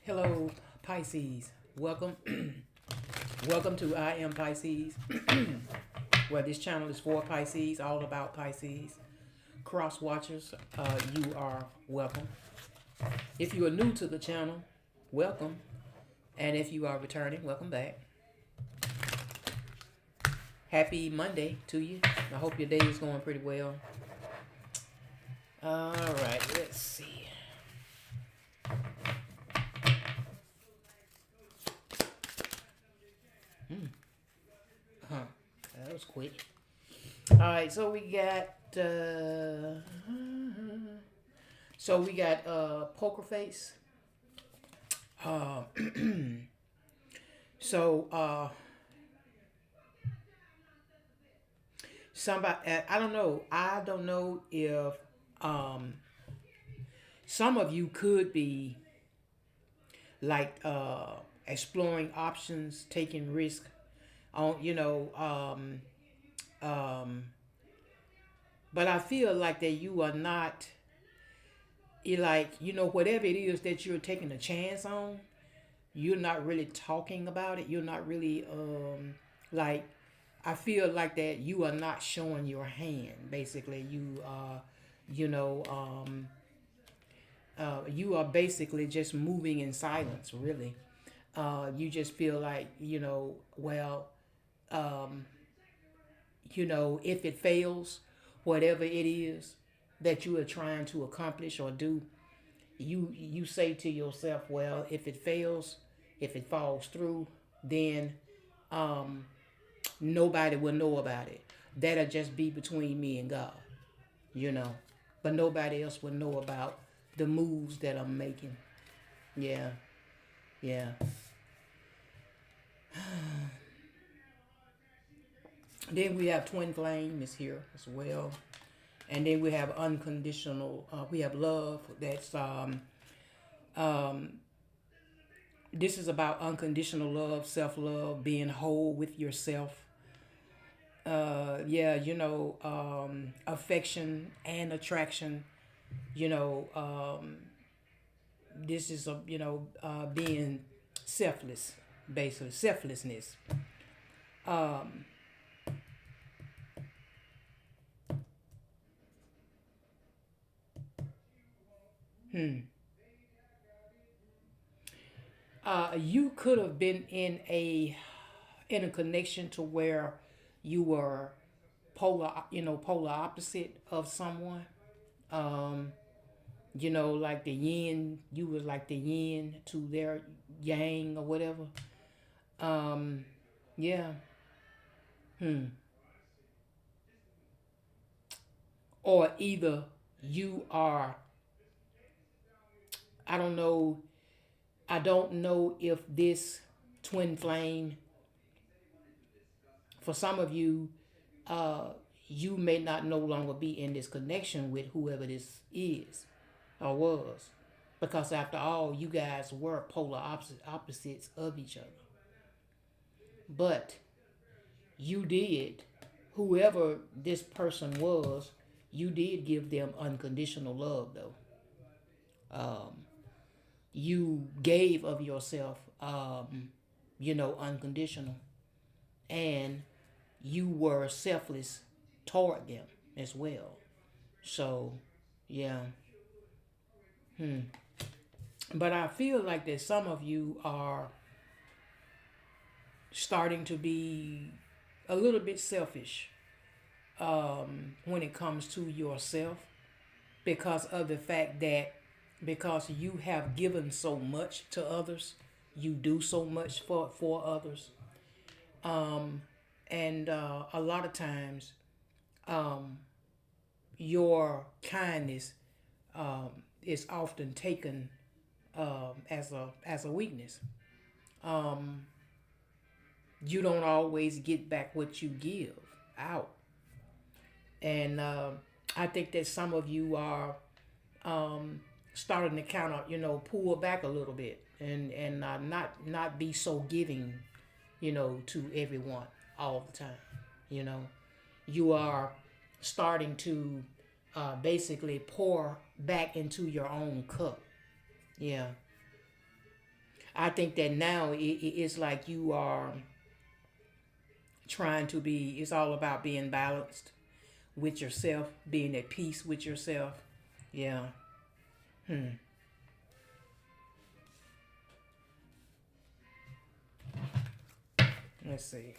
Hello, Pisces. Welcome. Welcome to I Am Pisces, where this channel is for Pisces, all about Pisces. Cross watchers, you are welcome. If you are new to the channel, welcome. And if you are returning, welcome back. Happy Monday to you. I hope your day is going pretty well. All right, let's see. Huh, that was quick. All right, so we got poker face. Uh, so somebody I don't know if um some of you could be like exploring options, taking risk on um but I feel like that you are not whatever it is that you're taking a chance on, you're not really talking about it. You're not really like I feel like that you are not showing your hand. Basically, you know you are basically just moving in silence. Really, you just feel like um, if it fails, whatever it is that you are trying to accomplish or do, you say to yourself, well, if it fails, if it falls through, then um, nobody will know about it. That'll just be between me and God, you know. But nobody else will know about the moves that I'm making. Yeah, yeah. Then we have twin flame is here as well, and then we have unconditional. We have love. That's um, this is about unconditional love, self love, being whole with yourself. Affection and attraction. You know, this is being selfless, basically selflessness. Um, hmm. You could have been in a connection to where you were polar opposite of someone. Um, like the yin, you was like the yin to their yang or whatever. Um, yeah. Hmm. Or either you are, I don't know, I don't know if this twin flame, for some of you, uh, you may not no longer be in this connection with whoever this is or was. Because after all, you guys were opposites of each other. But you did, whoever this person was, you did give them unconditional love, though. Um, you gave of yourself, unconditional. And you were selfless toward them as well. So, yeah. Hmm. But I feel like that some of you are starting to be a little bit selfish when it comes to yourself because of the fact that because you have given so much to others, you do so much for others, um, and a lot of times um, your kindness is often taken as a weakness. Um, you don't always get back what you give out, and I think that some of you are um, starting to kind of pull back a little bit and not be so giving, to everyone all the time. You know, you are starting to basically pour back into your own cup. Yeah. I think that now it's like you are trying to be. It's all about being balanced with yourself, being at peace with yourself. Yeah. Hmm. Let's see.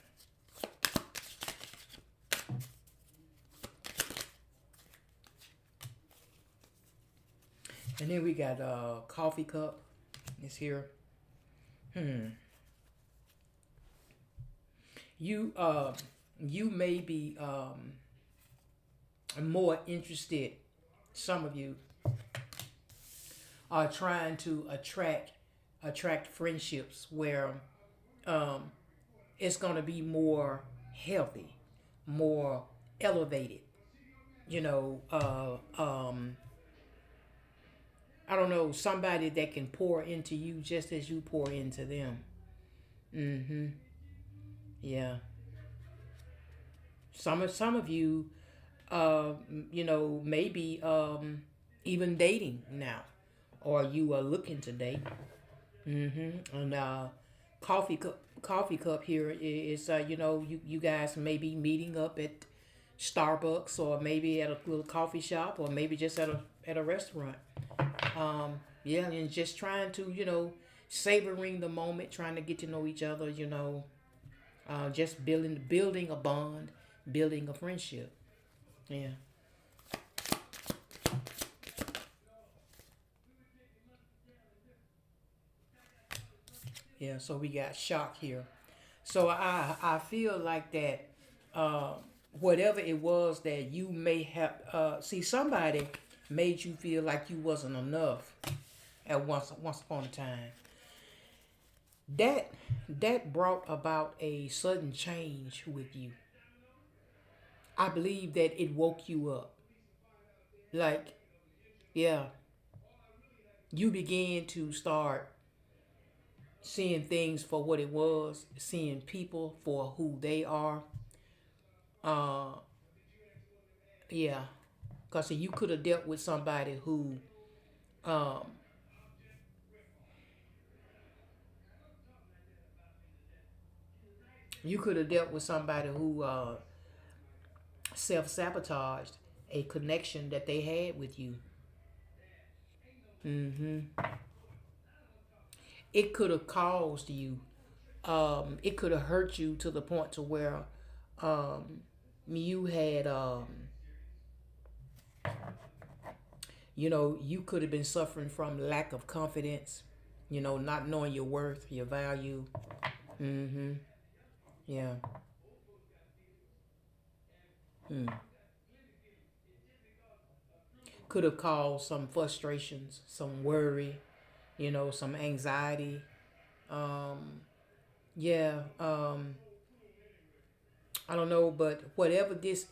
And then we got coffee cup. It's here. Hmm. You you may be more interested. Some of you are trying to attract friendships where um, it's going to be more healthy, more elevated. You know, I don't know, somebody that can pour into you just as you pour into them. Mm-hmm. Yeah. Some of you, uh, maybe even dating now, or you are looking to date. Mm-hmm. And coffee cup here is you guys may be meeting up at Starbucks or maybe at a little coffee shop or maybe just at a restaurant. Yeah, and just trying to savoring the moment, trying to get to know each other. Just building a bond, building a friendship. Yeah. Yeah. So we got shock here. So I feel like that uh, whatever it was that you may have see somebody made you feel like you wasn't enough at once upon a time. That brought about a sudden change with you. I believe that it woke you up. Like, yeah, you began to start seeing things for what it was, seeing people for who they are. Uh, yeah, because you could have dealt with somebody who, um, you could have dealt with somebody who self sabotaged a connection that they had with you. Hmm. It could have caused you. It could have hurt you to the point to where um, you had, you could have been suffering from lack of confidence. Not knowing your worth, your value. Mm-hmm. Yeah. Hmm. Could have caused some frustrations, some worry, some anxiety. Um, yeah. I don't know, but whatever this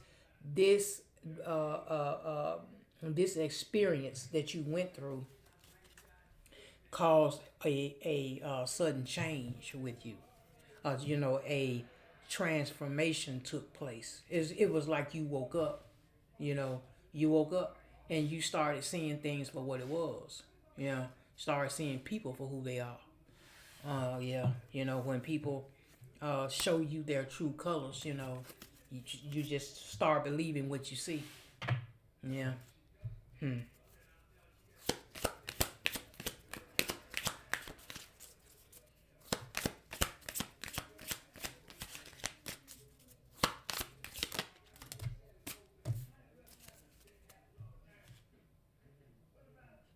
uh, uh, uh, this experience that you went through caused a sudden change with you. A transformation took place. It was like you woke up. You know, you woke up and you started seeing things for what it was. Yeah, started seeing people for who they are. Yeah, when people show you their true colors, you just start believing what you see. Yeah. Hmm.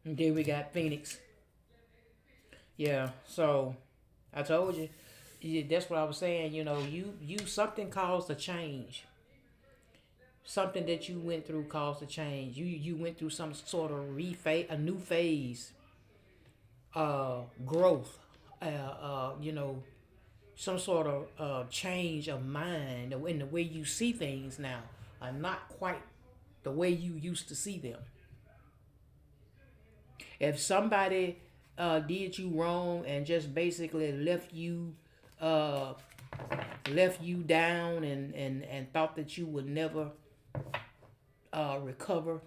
And then we got Phoenix. Yeah. So I told you, yeah, that's what I was saying. You something caused a change. Something that you went through caused a change. You went through some sort of a new phase, growth, some sort of change of mind in the way you see things now are not quite the way you used to see them. If somebody did you wrong and just basically uh, left you down and thought that you would never recover,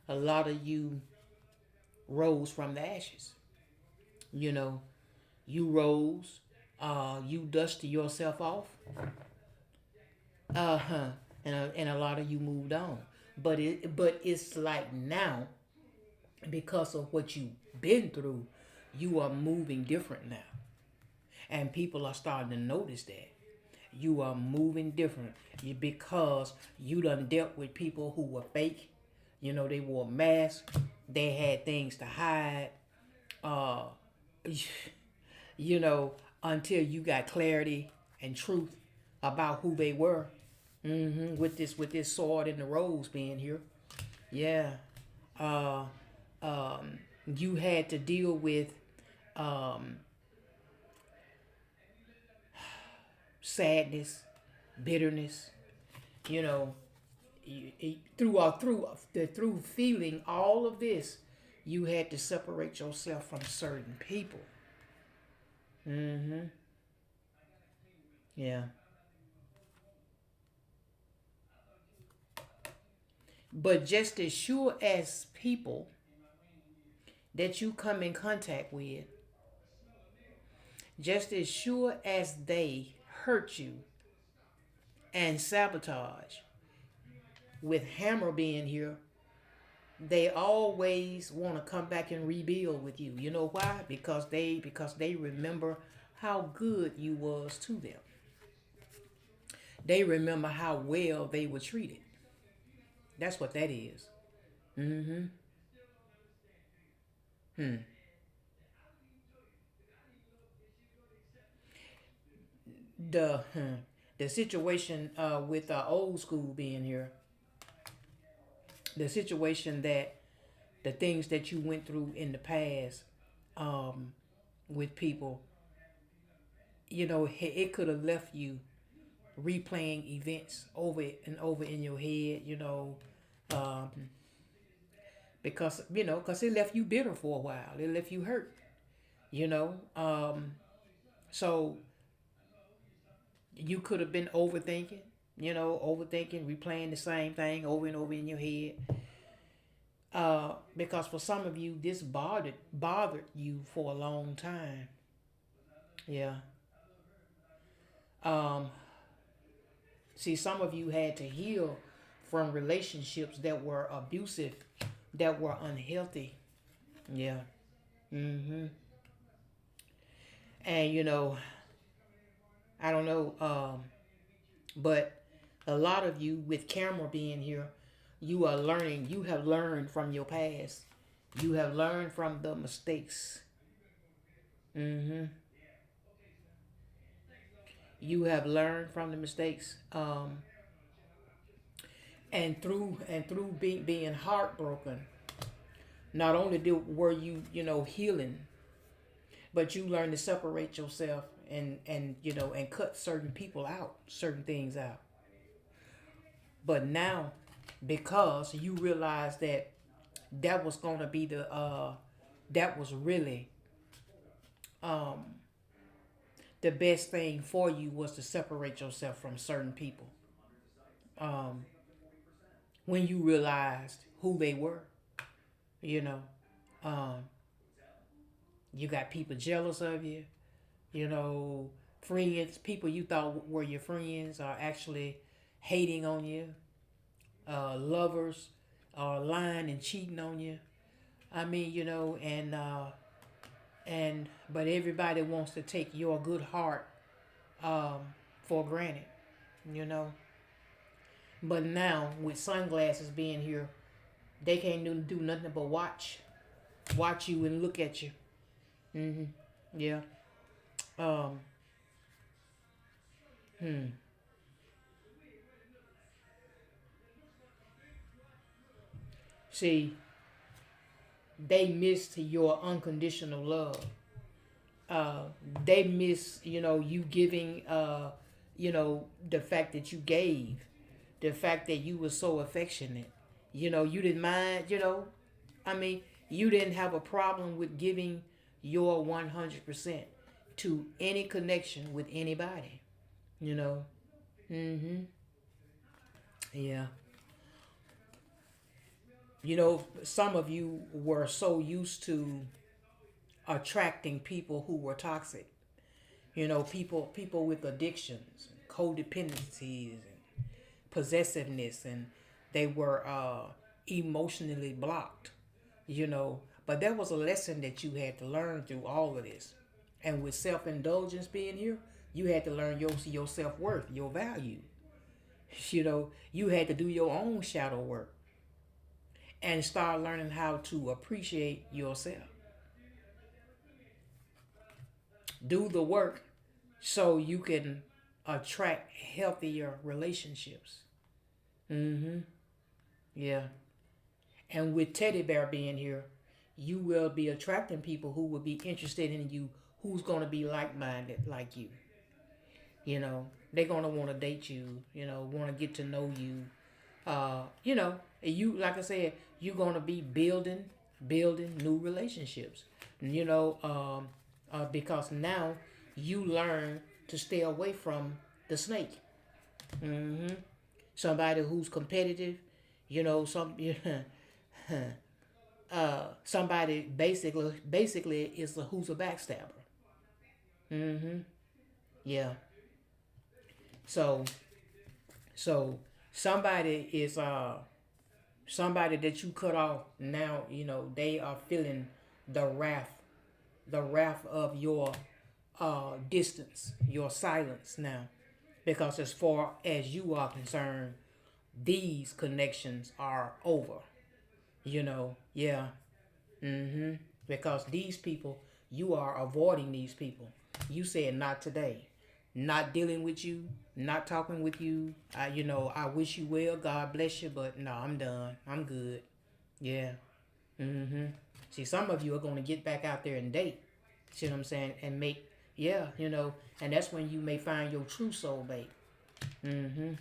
a lot of you rose from the ashes. You know, you rose, you dusted yourself off, uh-huh, and a lot of you moved on. But it's like now, because of what you've been through, you are moving different now. And people are starting to notice that. You are moving different because you done dealt with people who were fake. You know, they wore masks. They had things to hide. Uh, you know, until you got clarity and truth about who they were. With this sword and the rose being here, yeah. Uh, you had to deal with um, sadness, bitterness. You know, through feeling all of this, you had to separate yourself from certain people. Mm-hmm. Yeah. But just as sure as people that you come in contact with, just as sure as they hurt you and sabotage, with Hammer being here, they always want to come back and rebuild with you. You know why? Because they remember how good you was to them. They remember how well they were treated. That's what that is. Mm-hmm. Hmm. The situation with old school being here, the situation that the things that you went through in the past, um, with people, it could have left you replaying events over and over in your head, um, because it left you bitter for a while. It left you hurt, you know. So you could have been overthinking, replaying the same thing over and over in your head. Because for some of you, this bothered you for a long time. Yeah. Um, See, some of you had to heal from relationships that were abusive, that were unhealthy. Yeah. Mm-hmm. And I don't know, but a lot of you with camera being here, you have learned from your past. You have learned from the mistakes. Mm-hmm. You have learned from the mistakes. And through being heartbroken, not only were you, healing, but you learn to separate yourself and cut certain people out, certain things out. But now, because you realize that was going to be that was really um the best thing for you, was to separate yourself from certain people, um when you realized who they were. you know um you got people jealous of you. you know Friends, people you thought were your friends, are actually hating on you. Lovers are lying and cheating on you. I mean, and but everybody wants to take your good heart um, for granted. You know. But now with sunglasses being here, they can't do nothing but watch you and look at you. Hmm. Yeah. Um. Hmm. See, they missed your unconditional love. uh, they miss, you giving, the fact that you gave, the fact that you were so affectionate. You didn't mind, I mean, you didn't have a problem with giving your 100% to any connection with anybody, you know. Mm-hmm. Yeah. Some of you were so used to attracting people who were toxic. You know, people with addictions, codependencies, and possessiveness, and they were emotionally blocked. You know, but there was a lesson that you had to learn through all of this, and with self indulgence being here, you had to learn your self worth, your value. You know, you had to do your own shadow work and start learning how to appreciate yourself. Do the work so you can attract healthier relationships. Mm-hmm. Yeah. And with Teddy Bear being here, you will be attracting people who will be interested in you, who's going to be like minded like you. You know, they're going to want to date you, you know, want to get to know you. You know, you, like I said, you're going to be building new relationships. You know, because now you learn to stay away from the snake. Mm-hmm. Somebody who's competitive, you know, somebody basically is who's a backstabber. Mm-hmm. Yeah. So so somebody is somebody that you cut off now. You know they are feeling the wrath, the wrath of your distance, your silence now, because as far as you are concerned, these connections are over. You know, yeah. Mm-hmm. Because these people, you are avoiding these people. You said not today, not dealing with you, not talking with you. You know, I wish you well. God bless you, but no, I'm done. I'm good. Yeah. Mm-hmm. See, some of you are going to get back out there and date. See what I'm saying? And make, yeah, you know, and that's when you may find your true soulmate. Mm-hmm.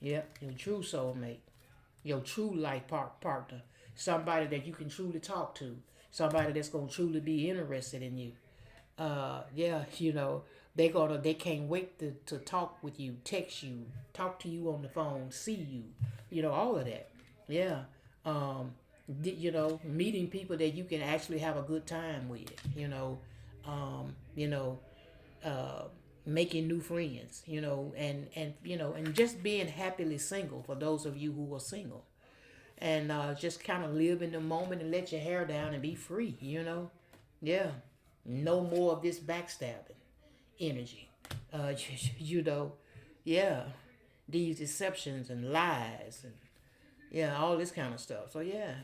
Yep, your true soulmate, your true life partner, somebody that you can truly talk to, somebody that's gonna truly be interested in you. Yeah, you know, they can't wait to talk with you, text you, talk to you on the phone, see you, you know, all of that. Yeah. Um, you know, meeting people that you can actually have a good time with. You know, uh, making new friends. You know, and you know, and just being happily single for those of you who are single, and just kind of live in the moment and let your hair down and be free. You know, yeah, no more of this backstabbing energy. You know, yeah, these deceptions and lies and yeah, all this kind of stuff. So yeah,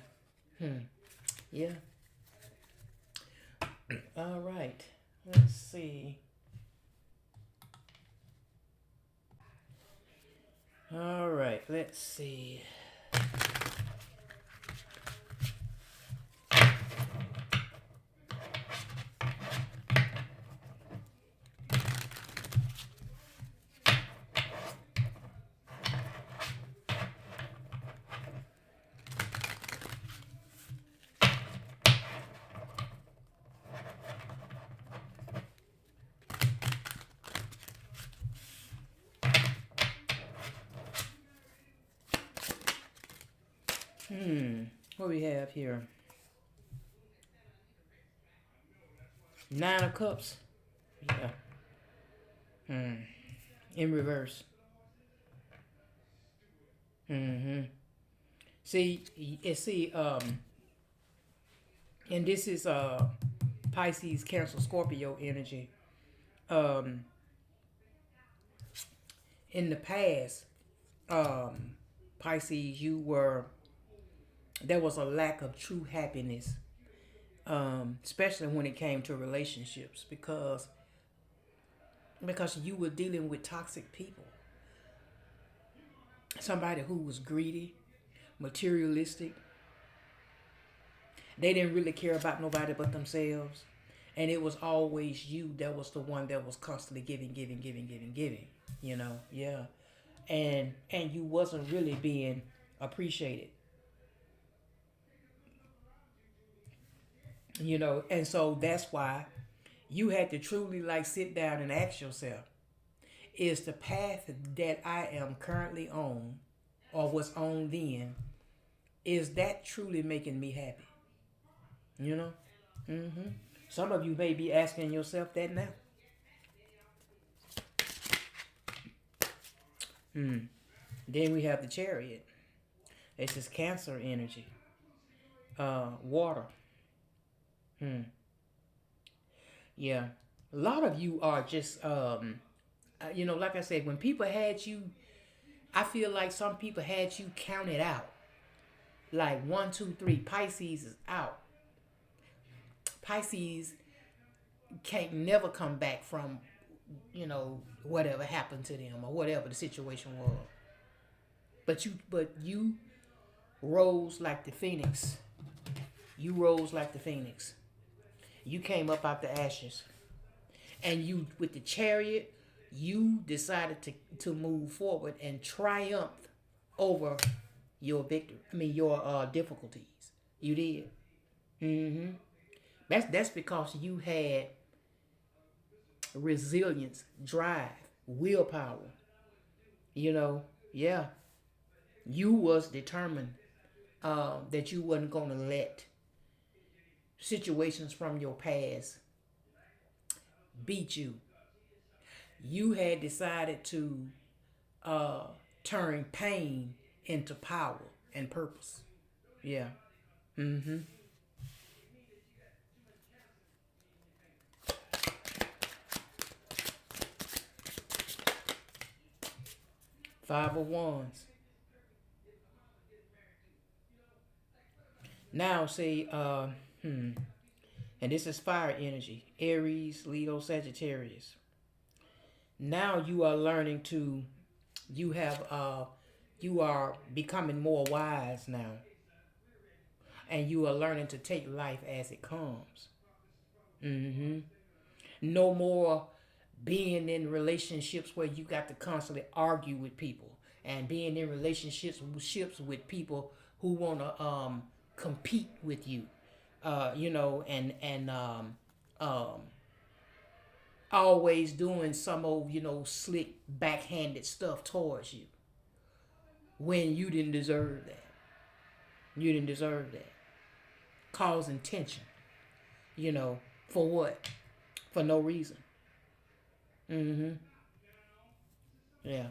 yeah. All right. Let's see. All right. Let's see. What we have here? Nine of Cups. Yeah. In reverse. Mm-hmm. See, and this is Pisces, Cancer, Scorpio energy. Um, in the past, um, Pisces, you were there was a lack of true happiness, especially when it came to relationships, because you were dealing with toxic people, somebody who was greedy, materialistic. They didn't really care about nobody but themselves, and it was always you that was the one that was constantly giving, giving, giving, giving, giving. You know, yeah, and you wasn't really being appreciated. You know, and so that's why you had to truly like sit down and ask yourself, is the path that I am currently on or was on then, is that truly making me happy? You know? Mm-hmm. Some of you may be asking yourself that now. Hmm. Then we have the chariot. This is Cancer energy. Water. Hmm. Yeah. A lot of you are just, like I said, when people had you, I feel like some people had you counted out. Like one, two, three, Pisces is out. Pisces can't never come back from, whatever happened to them or whatever the situation was. But you rose like the phoenix. You rose like the phoenix. You came up out the ashes. And you, with the chariot, you decided to move forward and triumph over your victory. I mean, your difficulties. You did. Mm-hmm. That's because you had resilience, drive, willpower. You know, yeah. You was determined that you wasn't gonna let situations from your past beat you. You had decided to uh, turn pain into power and purpose. Yeah. Mm-hmm. Five of Wands. Now, say, and this is fire energy: Aries, Leo, Sagittarius. Now you are learning to, you have, you are becoming more wise now, and you are learning to take life as it comes. Mm-hmm. No more being in relationships where you got to constantly argue with people, and being in relationships with people who want to compete with you, and um, always doing some old slick backhanded stuff towards you when you didn't deserve that. You didn't deserve that. Causing tension, for what? For no reason. Mm-hmm. Yeah.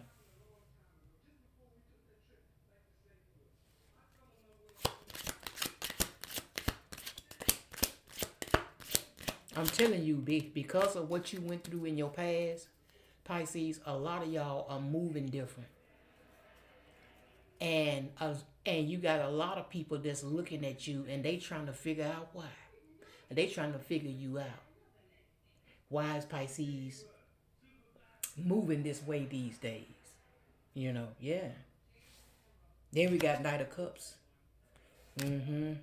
I'm telling you, because of what you went through in your past, Pisces, a lot of y'all are moving different, and and you got a lot of people that's looking at you, and they trying to figure out why, and they trying to figure you out. Why is Pisces moving this way these days? Yeah. Then we got Knight of Cups. Mm-hmm.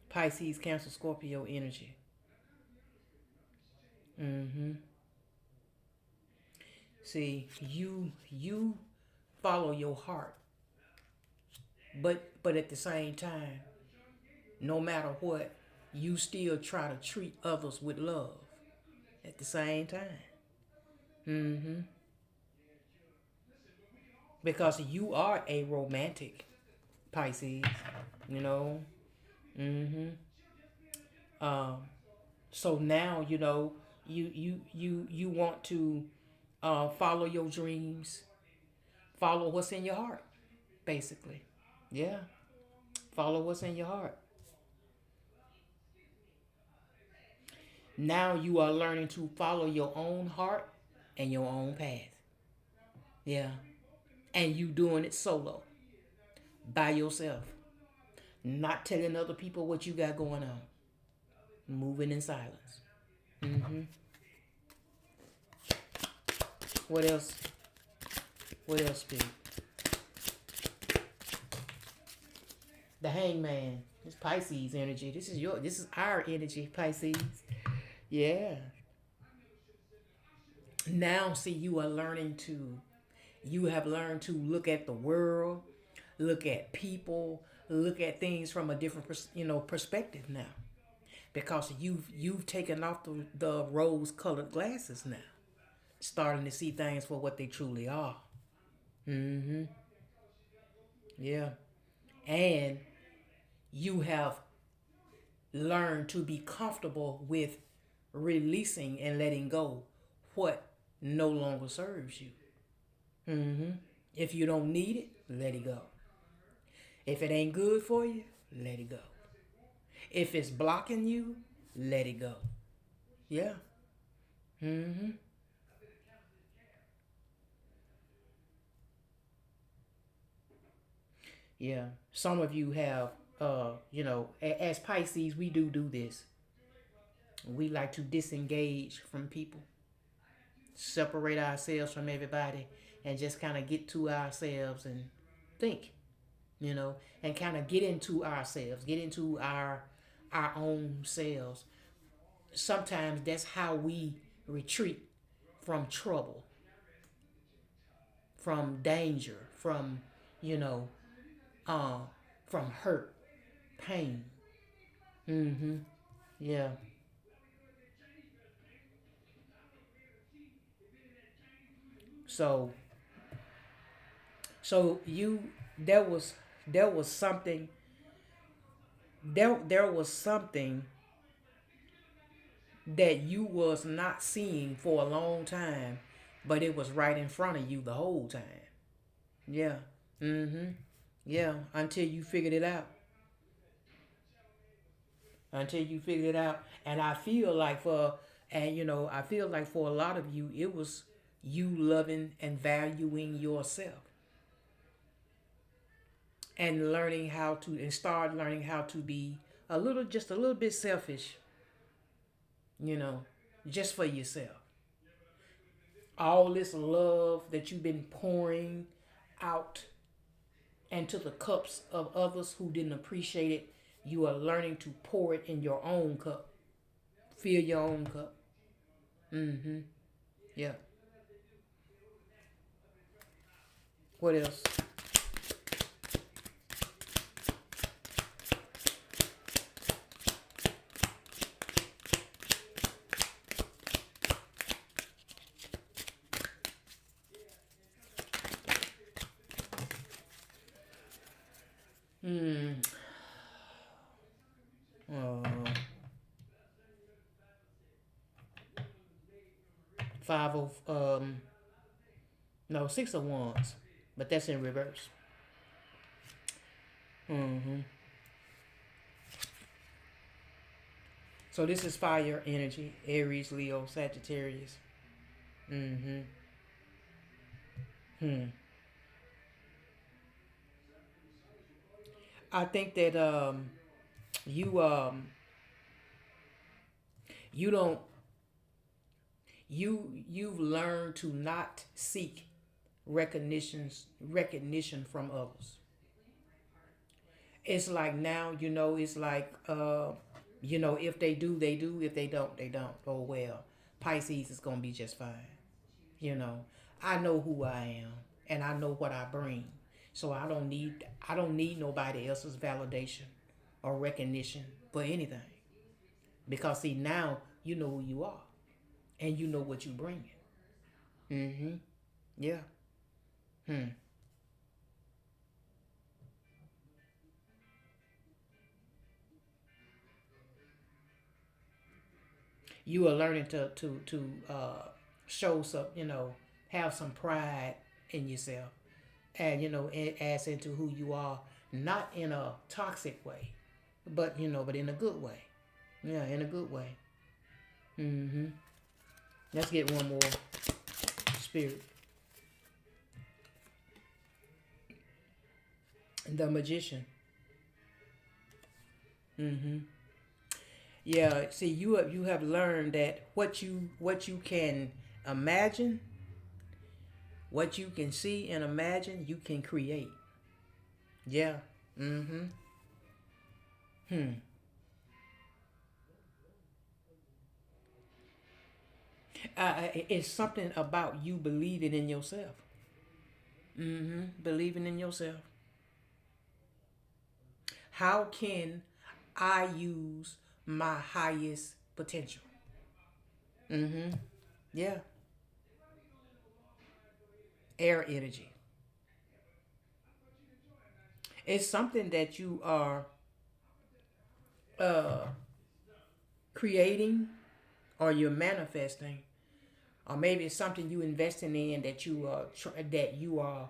Pisces, Cancer, Scorpio energy. Mm-hmm. See, you follow your heart, but at the same time, no matter what, you still try to treat others with love at the same time. Mm-hmm. Because you are a romantic, Pisces, you know. Mm-hmm. Um, so now you want to follow your dreams, follow what's in your heart, basically. Yeah, follow what's in your heart. Now you are learning to follow your own heart and your own path. Yeah. And you doing it solo, by yourself, not telling other people what you got going on, moving in silence. Mm-hmm. What else? What else, Pete? The Hangman. It's Pisces energy. This is our energy, Pisces. Yeah. Now, see, you have learned to look at the world, look at people, look at things from a different, perspective now, because you've taken off the rose-colored glasses now, starting to see things for what they truly are. Mm-hmm. Yeah. And you have learn to be comfortable with releasing and letting go what no longer serves you. Hmm. If you don't need it, let it go. If it ain't good for you, let it go. If it's blocking you, let it go. Yeah. Hmm. Yeah. Some of you have, as Pisces, we do this. We like to disengage from people, separate ourselves from everybody, and just kind of get to ourselves and think, and kind of get into ourselves, get into our own selves. Sometimes that's how we retreat from trouble, from danger, you know, uh, from hurt, pain. Mm-hmm. Yeah. So, so you, there was, there was something, there was something that you was not seeing for a long time, but it was right in front of you the whole time. Yeah. Mm-hmm. Yeah. Until you figured it out. Until you figured it out. And I feel like I feel like for a lot of you, it was you loving and valuing yourself and learning how to, and start learning how to be just a little bit selfish, you know, just for yourself. All this love that you've been pouring out into the cups of others who didn't appreciate it, you are learning to pour it in your own cup. Fill your own cup. Mm-hmm. Yeah. What else? Hmm. Uh, five of no, six of wands, but that's in reverse. Mm-hmm. So this is fire energy: Aries, Leo, Sagittarius. Mm-hmm. Hmm. I think that you you don't you've learned to not seek recognition from others. It's like now, it's like if they do, they do. If they don't, they don't. Oh well. Pisces is gonna be just fine. You know. I know who I am and I know what I bring. So I don't need nobody else's validation or recognition for anything. Because see now you know who you are and you know what you bring. Mm-hmm. Yeah. Hmm. You are learning to show some, have some pride in yourself, and as into who you are, not in a toxic way, but in a good way. Yeah, in a good way. Mm-hmm. Let's get one more. Spirit. The magician. Mm-hmm. Yeah. See, you have learned that what you can imagine, what you can see and imagine, you can create. Yeah. Mm-hmm. Hmm. It's something about you believing in yourself. Mm-hmm. Believing in yourself. How can I use my highest potential? Mm-hmm. Yeah. Air energy. It's something that you are creating or you're manifesting, or maybe it's something you investing in that you are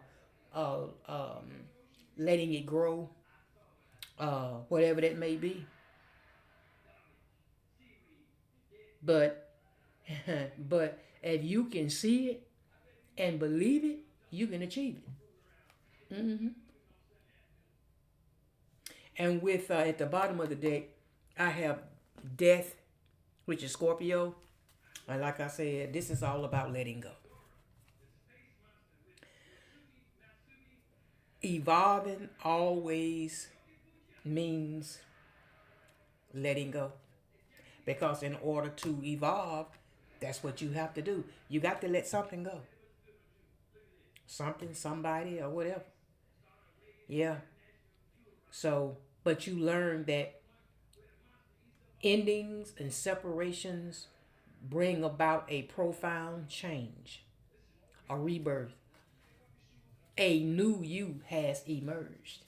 uh, um, letting it grow, whatever that may be. But but if you can see it and believe it, you can achieve it. And with at the bottom of the deck, I have death, which is Scorpio. And like I said, this is all about letting go. Evolving always means letting go. Because in order to evolve, that's what you have to do. You got to let something go. Something, somebody, or whatever. Yeah. So, but you learn that endings and separations bring about a profound change, a rebirth. A new you has emerged.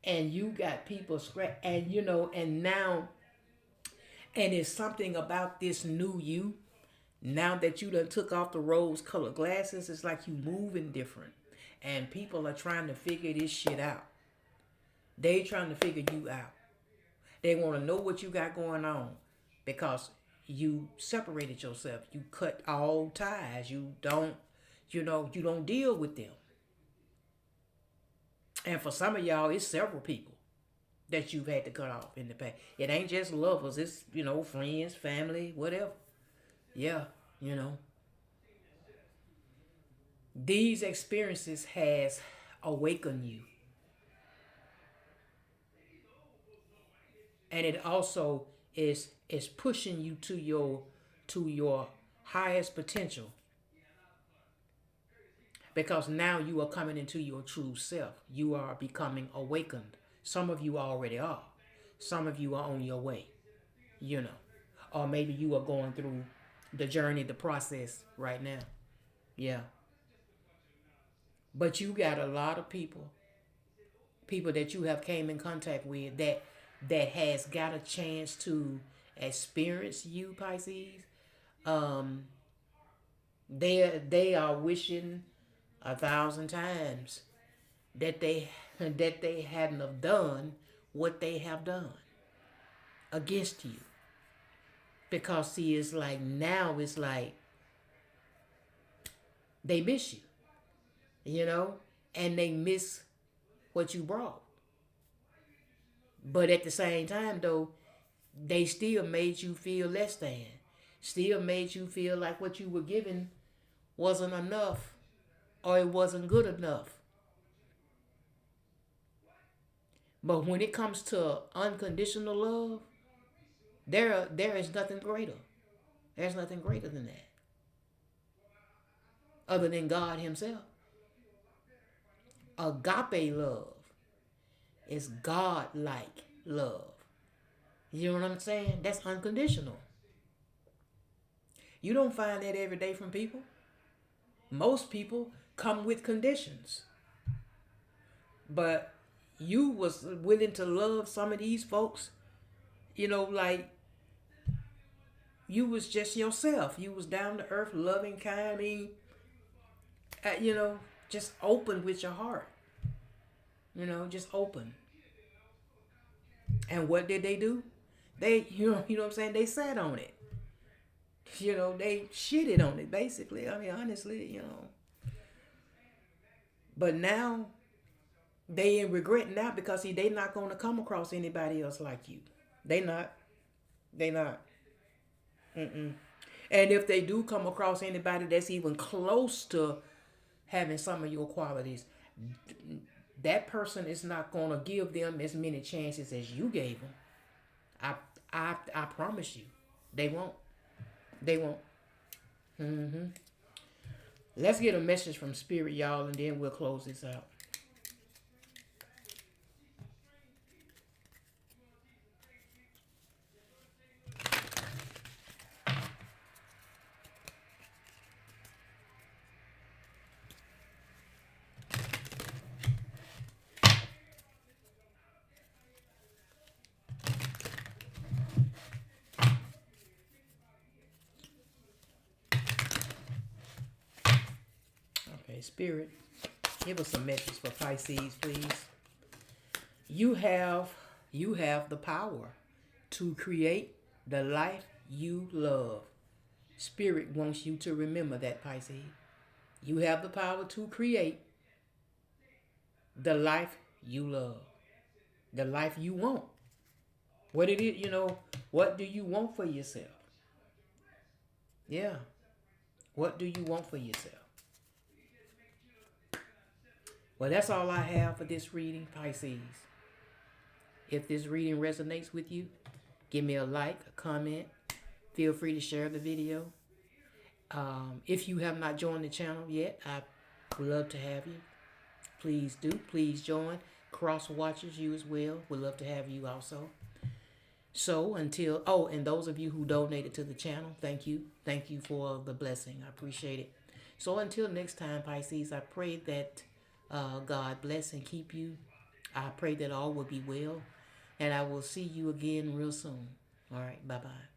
And you got people scratch, and and now, and it's something about this new you. Now that you done took off the rose colored glasses, it's like you moving different. And people are trying to figure this shit out. They trying to figure you out. They want to know what you got going on because you separated yourself. You cut all ties. You don't deal with them. And for some of y'all, it's several people that you've had to cut off in the past. It ain't just lovers. It's, friends, family, whatever. Yeah, you know. These experiences has awakened you. And it also is pushing you to your highest potential because now you are coming into your true self. You are becoming awakened. Some of you already are. Some of you are on your way, you know. Or maybe you are going through the journey, the process right now. Yeah. But you got a lot of people that you have came in contact with that has got a chance to experience you, Pisces. Um, they are wishing 1,000 times that they hadn't have done what they have done against you. Because see, it's like now it's like they miss you, and they miss what you brought. But at the same time though, they still made you feel less than. Still made you feel like what you were given wasn't enough or it wasn't good enough. But when it comes to unconditional love, there is nothing greater. There's nothing greater than that. Other than God Himself. Agape love is God like love. You know what I'm saying? That's unconditional. You don't find that every day from people. Most people come with conditions. But you was willing to love some of these folks, like you was just yourself. You was down to earth, loving, kind. I mean, just open with your heart. Just open. And what did they do? They, you know what I'm saying? They sat on it. They shitted on it, basically. I mean, honestly. But now they in regret now because see, they not gonna come across anybody else like you. They not. They not. Mm-mm. And if they do come across anybody that's even close to having some of your qualities, that person is not gonna give them as many chances as you gave them. I I promise you, they won't. They won't. Mm-hmm. Let's get a message from Spirit, y'all, and then we'll close this out. Spirit, give us some message for Pisces, please. You have the power to create the life you love. Spirit wants you to remember that, Pisces. You have the power to create the life you love, the life you want. What it is, what do you want for yourself? Yeah. What do you want for yourself? Well, that's all I have for this reading, Pisces. If this reading resonates with you, give me a like, a comment. Feel free to share the video. If you have not joined the channel yet, I would love to have you. Please do. Please join. Cross watchers, you as well. Would love to have you also. So and those of you who donated to the channel, thank you. Thank you for the blessing. I appreciate it. So until next time, Pisces, I pray that God bless and keep you. I pray that all will be well. And I will see you again real soon. All right. Bye-bye.